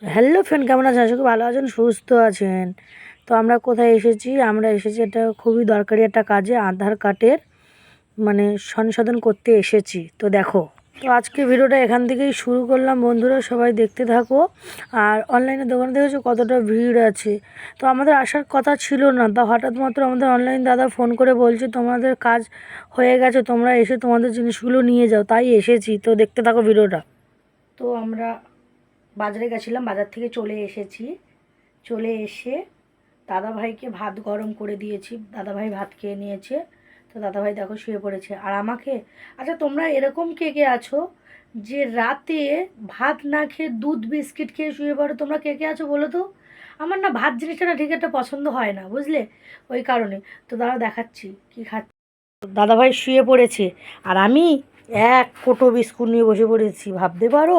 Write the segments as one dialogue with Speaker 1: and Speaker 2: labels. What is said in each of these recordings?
Speaker 1: Hello friend, কেমন আছেন? আশা করি ভালো আছেন, সুস্থ আছেন। তো আমরা কোথায় এসেছি? আমরা এসেছি একটা খুবই দরকারি একটা কাজে, আধার কার্ডের সংশোধন করতে এসেছি। তো দেখো, তো আজকে ভিডিওটা এখান থেকেই শুরু করলাম। বন্ধুরা সবাই দেখতে থাকো। আর অনলাইনে দোকানে দেখেছো কতটা ভিড় আছে। তো আমাদের আসার কথা ছিল না, তা হঠাৎ মাত্র আমাদের অনলাইন দাদা ফোন করে বলছে তোমাদের কাজ হয়ে গেছে, তোমরা এসে তোমাদের জিনিসগুলো নিয়ে যাও। তাই এসেছি। তো দেখতে থাকো ভিডিওটা। তো আমরা বাজারে গেছিলাম, বাজার থেকে চলে এসেছি। চলে এসে দাদাভাইকে ভাত গরম করে দিয়েছি, দাদাভাই ভাত খেয়ে নিয়েছে। তো দাদাভাই দেখো শুয়ে পড়েছে। আর আমাকে, আচ্ছা তোমরা এরকম কে কে আছো যে রাতে ভাত না খেয়ে দুধ বিস্কিট খেয়ে শুয়ে পড়ো? তোমরা কে কে আছো বলো তো? আমার না ভাত জিনিসটা না ঠিক একটা পছন্দ হয় না, বুঝলে, ওই কারণে। তো দাদা দেখাচ্ছি কি খাচ্ছি। দাদাভাই শুয়ে পড়েছে আর আমি এক কোটো বিস্কুট নিয়ে বসে পড়েছি, ভাবতে পারো।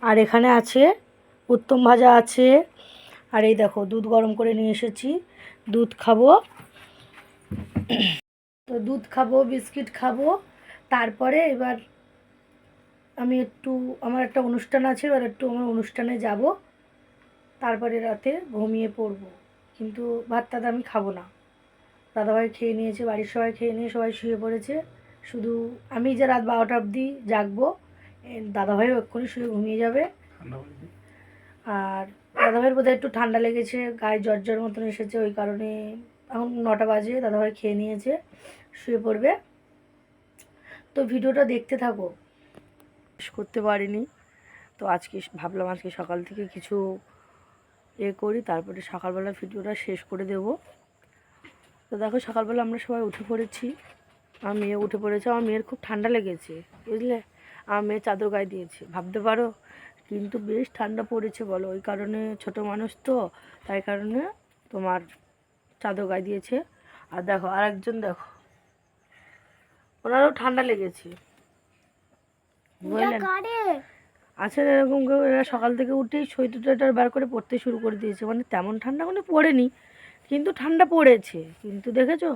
Speaker 1: আর এখানে আছে উত্তম ভাজা আছে। আর এই দেখো দুধ গরম করে নিয়ে এসেছি, দুধ খাবো। তো দুধ খাবো, বিস্কিট খাবো। তারপরে এবার আমি একটু, আমার একটা অনুষ্ঠান আছে, এবার একটু আমার অনুষ্ঠানে যাব। তারপরে রাতে ঘুমিয়ে পড়বো। কিন্তু ভাত টাত আমি খাবো না। দাদাভাই খেয়ে নিয়েছে, বাড়ির সবাই খেয়ে নিয়ে সবাই শুয়ে পড়েছে। শুধু আমি যে রাত 12টা অবধি জাগবো। দাদাভাইও এক্ষুনি শুয়ে ঘুমিয়ে যাবে। আর দাদাভাইয়ের বোধহয় একটু ঠান্ডা লেগেছে, গায়ে জ্বর জ্বর মতন এসেছে, ওই কারণে এখন 9টা বাজে, দাদাভাই খেয়ে নিয়েছে, শুয়ে পড়বে। তো ভিডিওটা দেখতে থাকো। শেষ করতে পারিনি, তো আজকে ভাবলাম আজকে সকাল থেকে কিছু করি, তারপরে সকালবেলা ভিডিওটা শেষ করে দেব। তো দেখো সকালবেলা আমরা সবাই উঠে পড়েছি। আমার মেয়ে উঠে পড়েছে। আমার মেয়ের খুব ঠান্ডা লেগেছে, বুঝলে। আমার মেয়ে চাদর গায়ে দিয়েছে, ভাবতে পারো। কিন্তু বেশ ঠান্ডা পড়েছে বলো, ওই কারণে ছোট মানুষ তো, তাই কারণে তোমার চাদর গায়ে দিয়েছে। আর দেখো আরেকজন, দেখো ওনারও ঠান্ডা লেগেছে, বুঝলেন। আচ্ছা এরকম কেউ, এরা সকাল থেকে উঠেই সোয়েটার টোয়েটার বার করে পড়তে শুরু করে দিয়েছে। তেমন ঠান্ডা পড়েনি, কিন্তু ঠান্ডা পড়েছে। কিন্তু দেখেছো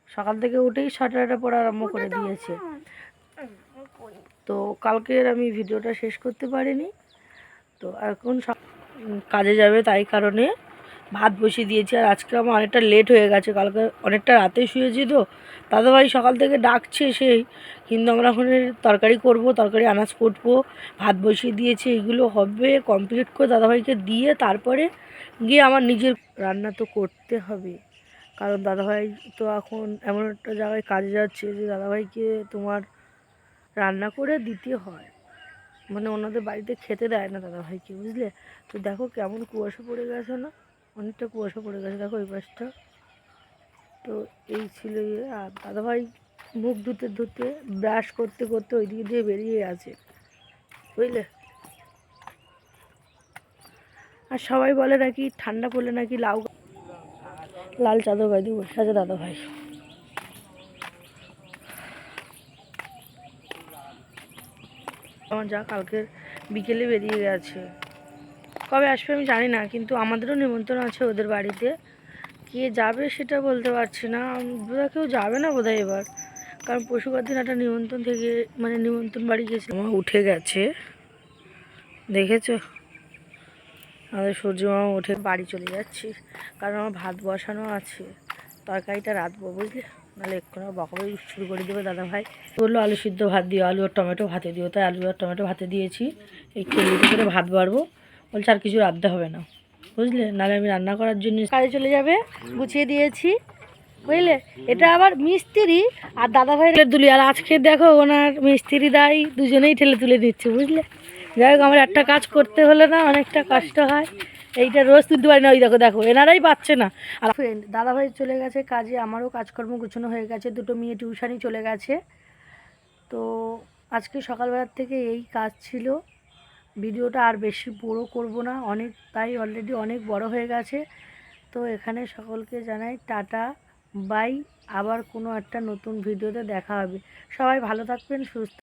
Speaker 1: সকাল থেকে উঠেই সোয়েটারটা পরা আরম্ভ করে দিয়েছে। তো কালকের আমি ভিডিওটা শেষ করতে পারিনি। তো এখন কাজে যাবে, তাই কারণে ভাত বসিয়ে দিয়েছি। আর আজকে আমার অনেকটা লেট হয়ে গেছে, কালকে অনেকটা রাতে শুয়েছি। তো দাদাভাই সকাল থেকে ডাকছে সেই, কিন্তু আমরা এখন তরকারি করব, তরকারি আনাজ করবো, ভাত বসিয়ে দিয়েছি। এগুলো হবে কমপ্লিট করে দাদাভাইকে দিয়ে তারপরে গিয়ে আমার নিজের রান্না তো করতে হবে। কারণ দাদাভাই তো এখন এমন একটা জায়গায় কাজে যাচ্ছে যে দাদাভাইকে তোমার রান্না করে দিতে হয়। ওনাদের বাড়িতে খেতে দেয় না দাদাভাইকে, বুঝলে। তো দেখো কেমন কুয়াশা পড়ে গেছে না, অনেকটা কুয়াশা পড়ে গেছে দেখো এই পাশটা। তো এই ছিল আর দাদাভাই মুখ ধুতে ধুতে ব্রাশ করতে করতে ওই দিকে দিয়ে বেরিয়ে আছে, বুঝলে। আর সবাই বলে নাকি ঠান্ডা পড়লে নাকি লাল চাদর গায়ে দিয়ে বসে আছে দাদাভাই। আমার যা কালকে বিকেলে বেরিয়ে গেছে, কবে আসবে আমি জানি না, কিন্তু আমাদেরও নিমন্ত্রণ আছে ওদের বাড়িতে। কে যাবে সেটা বলতে পারছি না, বোধহয় কেউ যাবে না বোধহয় এবার, কারণ পশুবার দিন একটা নিমন্ত্রণ থেকে নিমন্ত্রণ বাড়ি গেছে। আমার উঠে গেছে, দেখেছো, আমাদের সূর্য মামা উঠে বাড়ি চলে যাচ্ছি, কারণ আমার ভাত বসানো আছে, তরকারিটা রাঁধবো, বুঝলে। নাহলে এক্ষুনি বকাবকি শুরু করে দেবে দাদাভাই। বললো আলু সিদ্ধ ভাত দিও, আলু আর টমেটো ভাতে দিও, তাই আলু আর টমেটো ভাতে দিয়েছি। এই কেলিতে করে ভাত বাড়বো, বলছে আর কিছু রাঁধতে হবে না, বুঝলে। নাহলে আমি রান্না করার জন্য কাজে চলে যাবে, গুছিয়ে দিয়েছি, বুঝলে। এটা আবার মিস্ত্রি আর দাদাভাই তুলি। আর আজকে দেখো ওনার মিস্ত্রি দাই দুজনেই ঠেলে তুলে দিচ্ছে, বুঝলে। যাই হোক, আমার একটা কাজ করতে হলে না অনেকটা কষ্ট হয়, এইটা রোজ তুলতে পারি না। ওই দেখো দেখো এনারাই পাচ্ছে না। আর ফ্রেন্ড দাদাভাই চলে গেছে কাজে, আমারও কাজকর্ম গুছানো হয়ে গেছে, দুটো মেয়ে টিউশানি চলে গেছে। তো আজকে সকালবেলার থেকে এই কাজ ছিল। ভিডিওটা আর বেশি বড় করব না, অনেক, তাই অলরেডি অনেক বড় হয়ে গেছে। তো এখানে সকলকে জানাই টাটা বাই। আবার কোনো একটা নতুন ভিডিওতে দেখা হবে। সবাই ভালো থাকবেন, সুস্থ।